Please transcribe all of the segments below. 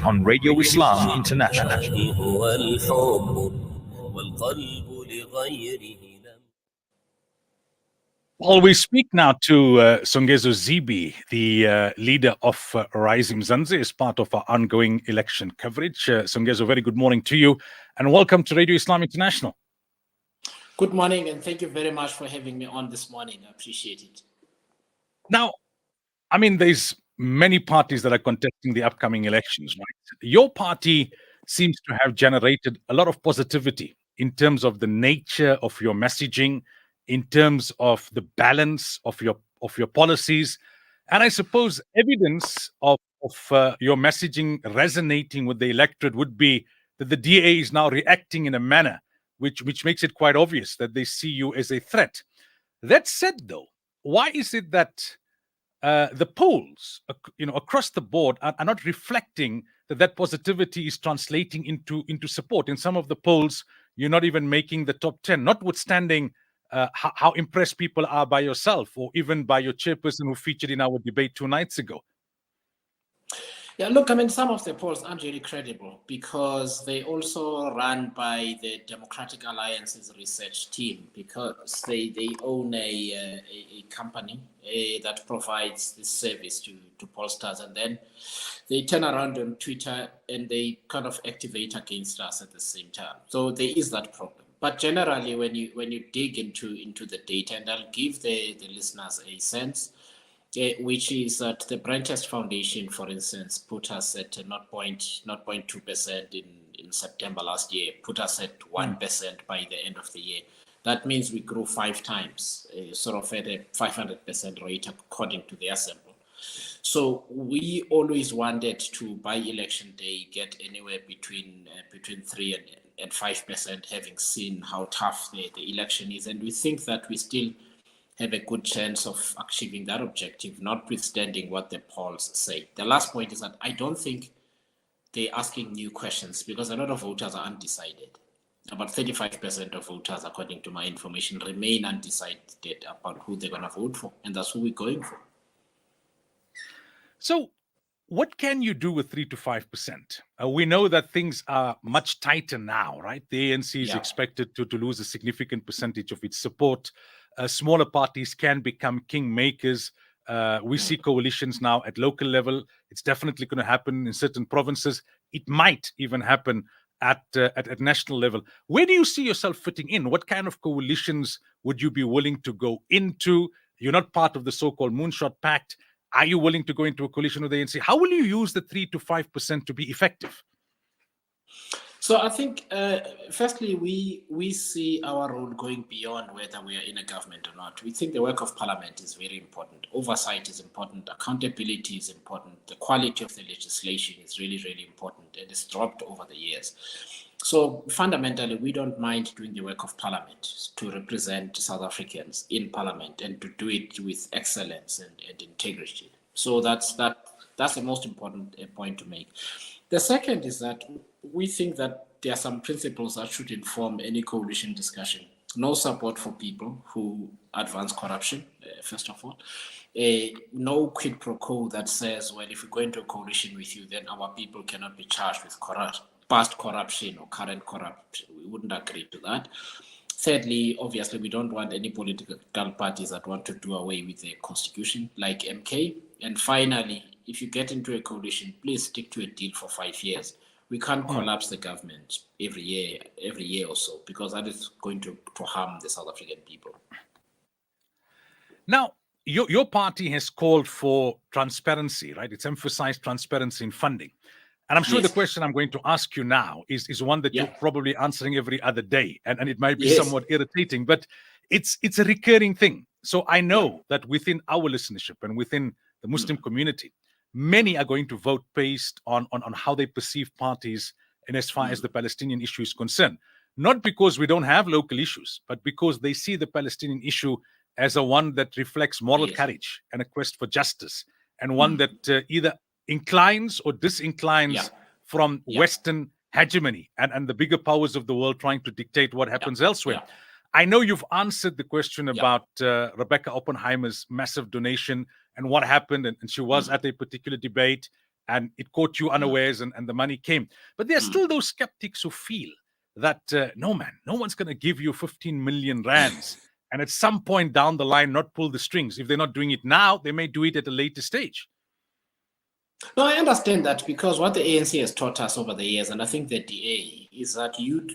on Radio Islam International. Well, we speak now to Songezo Zibi, the leader of Rise Mzansi, as part of our ongoing election coverage. Songezo, very good morning to you, and welcome to Radio Islam International. Good morning, and thank you very much for having me on this morning. I appreciate it. Now, I mean, there's many parties that are contesting the upcoming elections, right? Your party seems to have generated a lot of positivity in terms of the nature of your messaging, in terms of the balance of your policies, and I suppose evidence of your messaging resonating with the electorate would be that the DA is now reacting in a manner which makes it quite obvious that they see you as a threat. That said, though, why is it that the polls, across the board are not reflecting that positivity is translating into support? In some of the polls, you're not even making the top 10, notwithstanding how impressed people are by yourself or even by your chairperson who featured in our debate 2 nights ago. Yeah, look, I mean, some of the polls aren't really credible because they also run by the Democratic Alliance's research team, because they own a company that provides this service to pollsters, and then they turn around on Twitter and they kind of activate against us at the same time. So there is that problem. But generally, when you dig into the data, and I'll give the listeners a sense, which is that the Brandtest Foundation, for instance, put us at 0.2% in September last year, put us at 1% by the end of the year. That means we grew 5 times, sort of at a 500% rate according to their sample. So we always wanted to, by election day, get anywhere between 3 and 5%, having seen how tough the election is. And we think that we still have a good chance of achieving that objective, notwithstanding what the polls say. The last point is that I don't think they're asking new questions because a lot of voters are undecided. About 35% of voters, according to my information, remain undecided about who they're going to vote for, and that's who we're going for. So what can you do with 3 to 5%? We know that things are much tighter now, right? The ANC is expected to lose a significant percentage of its support. Smaller parties can become kingmakers. We see coalitions now at local level. It's definitely going to happen in certain provinces. It might even happen at national level. Where do you see yourself fitting in? What kind of coalitions would you be willing to go into? You're not part of the so-called Moonshot Pact. Are you willing to go into a coalition with the ANC? How will you use the 3 to 5% to be effective? So I think, firstly, we see our role going beyond whether we are in a government or not. We think the work of parliament is very important. Oversight is important. Accountability is important. The quality of the legislation is really, really important, and it's dropped over the years. So fundamentally, we don't mind doing the work of parliament to represent South Africans in parliament and to do it with excellence and integrity. So that's the most important point to make. The second is that we think that there are some principles that should inform any coalition discussion. No support for people who advance corruption, first of all. No quid pro quo that says, well, if we go into a coalition with you, then our people cannot be charged with past corruption or current corruption. We wouldn't agree to that. Thirdly, obviously, we don't want any political parties that want to do away with the constitution, like MK. And finally, if you get into a coalition, please stick to a deal for 5 years. We can't collapse the government every year or so, because that is going to harm the South African people. Now, your party has called for transparency, right? It's emphasized transparency in funding. And I'm sure the question I'm going to ask you now is one that you're probably answering every other day, and it might be somewhat irritating, but it's a recurring thing. So I know that within our listenership and within the Muslim community, many are going to vote based on how they perceive parties and as far as the Palestinian issue is concerned. Not because we don't have local issues, but because they see the Palestinian issue as a one that reflects moral courage and a quest for justice, and one that either inclines or disinclines from Western hegemony and the bigger powers of the world trying to dictate what happens elsewhere. I know you've answered the question about Rebecca Oppenheimer's massive donation and what happened, and she was at a particular debate. and it caught you unawares and the money came. But there are still those skeptics who feel that, no, man, no one's going to give you 15 million rands and at some point down the line not pull the strings. If they're not doing it now, they may do it at a later stage. No, I understand that, because what the ANC has taught us over the years, and I think the DA, is that you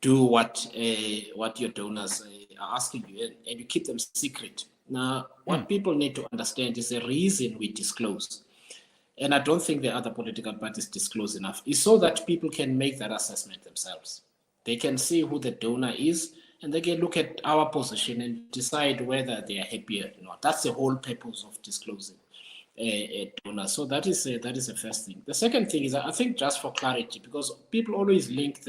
do what your donors are asking you, and you keep them secret. Now, what people need to understand is the reason we disclose, and I don't think the other political parties disclose enough, is so that people can make that assessment themselves. They can see who the donor is, and they can look at our position and decide whether they are happy or not. That's the whole purpose of disclosing a donor. So that is the first thing. The second thing is, I think, just for clarity, because people always link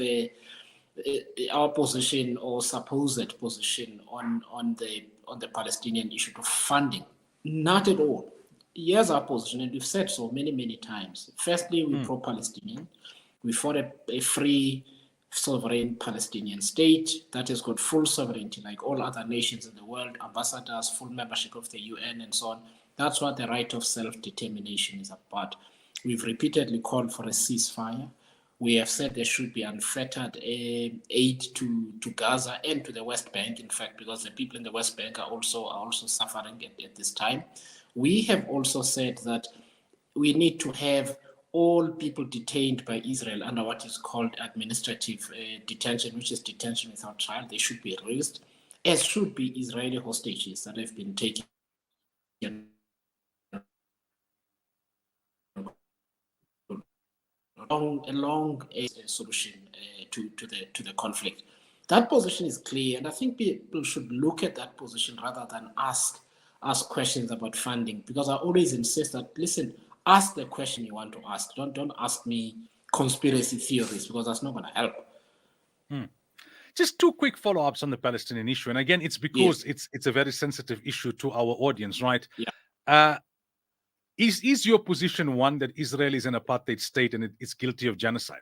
our position or supposed position on the Palestinian issue to funding. Not at all. Here's our position, and we've said so many times. Firstly, we're pro-Palestinian. We fought a free, sovereign Palestinian state that has got full sovereignty like all other nations in the world, ambassadors, full membership of the UN, and so on. That's what the right of self-determination is about. We've repeatedly called for a ceasefire. We have said there should be unfettered aid to Gaza and to the West Bank, in fact, because the people in the West Bank are also suffering at this time. We have also said that we need to have all people detained by Israel under what is called administrative detention, which is detention without trial. They should be released, as should be Israeli hostages that have been taken a long solution to the conflict. That position is clear, and I think people should look at that position rather than ask questions about funding, because I always insist that, listen, ask the question you want to ask. Don't ask me conspiracy theories, because that's not going to help. Just two quick follow-ups on the Palestinian issue, and again, it's because it's a very sensitive issue to our audience, right? Yeah. Is your position one that Israel is an apartheid state and it's guilty of genocide?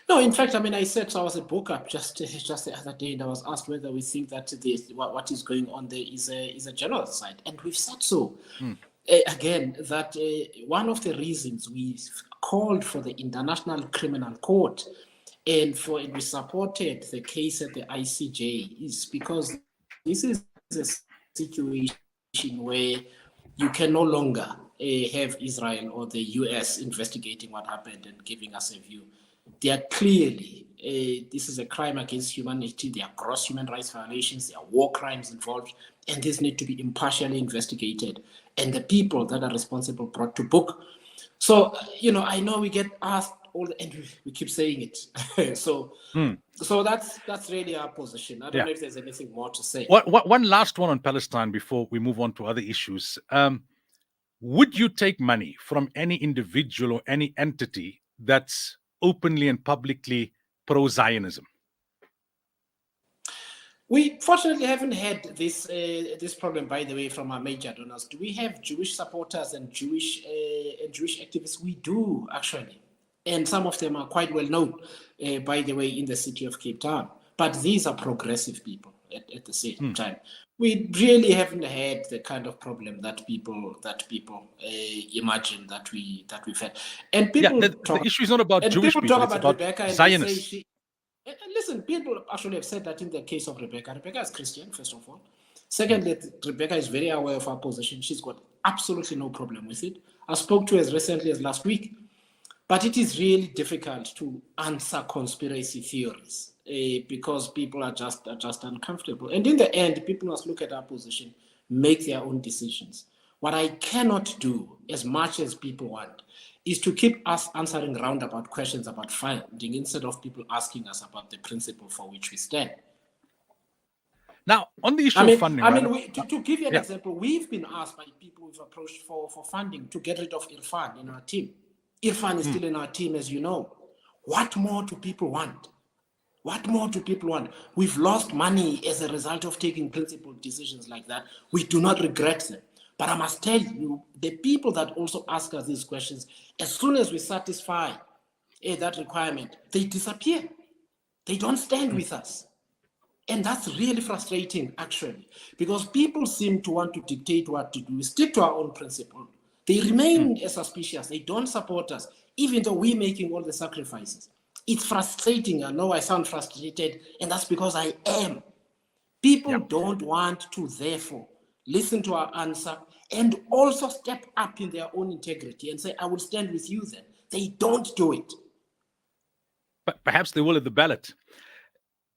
No, in fact, I said, so I was at book up just the other day, and I was asked whether we think that what is going on there is a genocide, and we've said so. Again, that one of the reasons we called for the International Criminal Court and we supported the case at the ICJ is because this is a situation where you can no longer have Israel or the US investigating what happened and giving us a view. They are clearly, this is a crime against humanity. There are gross human rights violations. There are war crimes involved, and this need to be impartially investigated, and the people that are responsible brought to book. So, I know we get asked and we keep saying it. So that's really our position. I don't know if there's anything more to say. One last one on Palestine before we move on to other issues. Would you take money from any individual or any entity that's openly and publicly pro-Zionism? We fortunately haven't had this problem, by the way, from our major donors. Do we have Jewish supporters and Jewish activists? We do, actually. And some of them are quite well known, by the way, in the city of Cape Town. But these are progressive people at the same time. We really haven't had the kind of problem that people imagine that we've had. And people the issue is not about Jewish people, it's about Rebecca Zionists. And listen, people actually have said that in the case of Rebecca. Rebecca is Christian, first of all. Secondly, Rebecca is very aware of our position. She's got absolutely no problem with it. I spoke to her as recently as last week. But it is really difficult to answer conspiracy theories because people are just uncomfortable. And in the end, people must look at our position, make their own decisions. What I cannot do, as much as people want, is to keep us answering roundabout questions about funding instead of people asking us about the principle for which we stand. Now, on the issue of funding... to give you an example, we've been asked by people who've approached for funding to get rid of Irfan in our team. Irfan is still in our team, as you know. What more do people want? What more do people want? We've lost money as a result of taking principled decisions like that. We do not regret them. But I must tell you, the people that also ask us these questions, as soon as we satisfy that requirement, they disappear. They don't stand with us. And that's really frustrating, actually, because people seem to want to dictate what to do. We stick to our own principle. They remain suspicious. They don't support us, even though we're making all the sacrifices. It's frustrating. I know I sound frustrated, and that's because I am. People don't want to, therefore, listen to our answer and also step up in their own integrity and say, I will stand with you then. They don't do it. But perhaps they will at the ballot.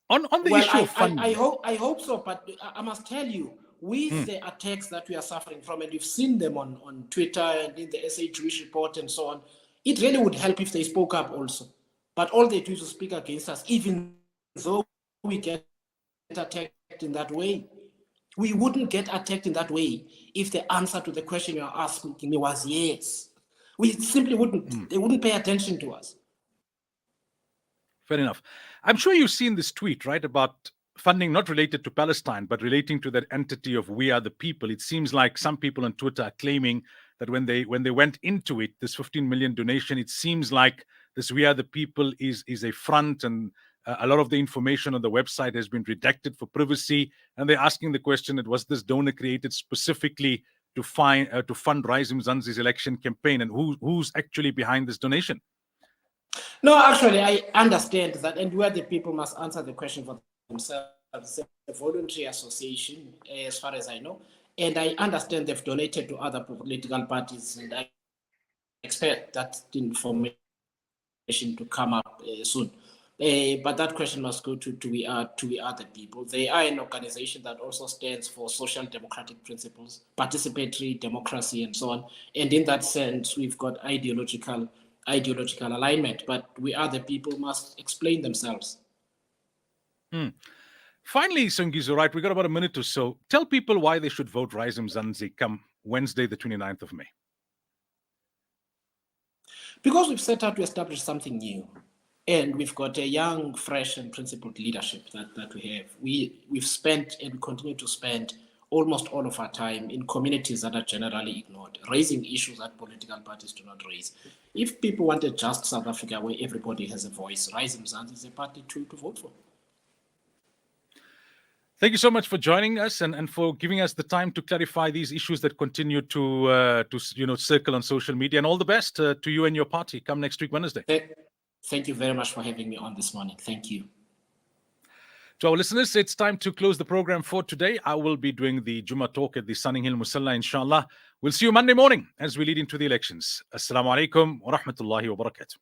On the issue of funding. I hope so, but I must tell you, with the attacks that we are suffering from, and you've seen them on Twitter and in the SA Jewish report and so on, it really would help if they spoke up also. But all they do is to speak against us, even though we get attacked in that way. We wouldn't get attacked in that way if the answer to the question you're asking me was yes. We simply wouldn't. They wouldn't pay attention to us. Fair enough. I'm sure you've seen this tweet, right, about funding not related to Palestine, but relating to that entity of We Are the People. It seems like some people on Twitter are claiming that when they went into it, this 15 million donation, it seems like this We Are the People is a front, and a lot of the information on the website has been redacted for privacy. And they're asking the question that was this donor created specifically to fund Rise Mzansi's election campaign, and who's actually behind this donation? No, actually, I understand that, and where the people must answer the question for themselves. It's a voluntary association, as far as I know, and I understand they've donated to other political parties, and I expect that information to come up soon. But that question must go to We Are the People. They are an organization that also stands for social democratic principles, participatory democracy, and so on. And in that sense, we've got ideological alignment. But We Are the People must explain themselves. Finally, Songezo, right, we got about a minute or so. Tell people why they should vote Rise Mzansi come Wednesday, the 29th of May. Because we've set out to establish something new. And we've got a young, fresh, and principled leadership that we have. We've spent and we continue to spend almost all of our time in communities that are generally ignored, raising issues that political parties do not raise. If people want a just South Africa where everybody has a voice, Rise Mzansi is a party to vote for. Thank you so much for joining us and for giving us the time to clarify these issues that continue to circle on social media. And all the best to you and your party. Come next week, Wednesday. Thank you very much for having me on this morning. Thank you. To our listeners, it's time to close the program for today. I will be doing the Jummah talk at the Sunning Hill Musalla, inshallah. We'll see you Monday morning as we lead into the elections. Assalamu alaikum wa rahmatullahi wa barakatuh.